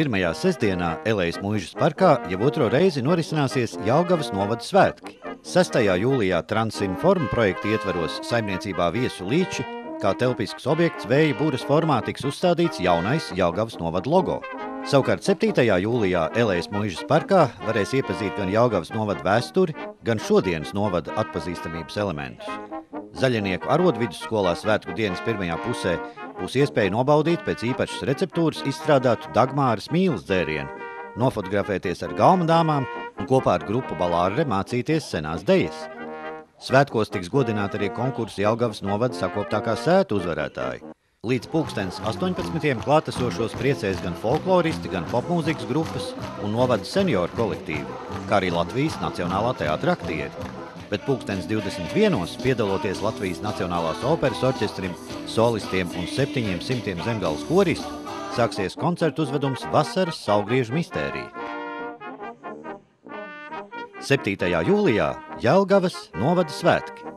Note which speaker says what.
Speaker 1: Pirmajā sestdienā Elejas Muižas parkā jau otro reizi norisināsies Jelgavas novada svētki. 6. jūlijā Transinform projekta ietveros saimniecībā Viesu Līči, kā telpisks objekts vēja būras formā tiks uzstādīts jaunais Jelgavas novada logo. Savukārt 7. jūlijā Elejas Muižas parkā varēs iepazīt gan Jelgavas novada vēsturi, gan šodienas novada atpazīstamības elementus. Zaļinieku arodvidusskolā svētku dienas pirmajā pusē būs iespēja nobaudīt pēc īpašas receptūras izstrādātu Dagmāras mīlas dzērienu, nofotografēties ar galmadāmām un kopā ar grupu Balārre mācīties senās dejas. Svētkos tiks godināti arī konkursu Jelgavas novada sakoptākā sēta uzvarētāji. Līdz 18. klātesošos priecēs gan folkloristi, gan popmūzikas grupas un novada senioru kolektīvi, kā arī Latvijas Nacionālā teātra aktieri. Bet 21. piedaloties Latvijas Nacionālās operas orķestrim, solistiem un 700 zemgales koristu, sāksies koncertu uzvedums Vasaras saulgriežu mistērija. 7. jūlijā Jelgavas novada svētki.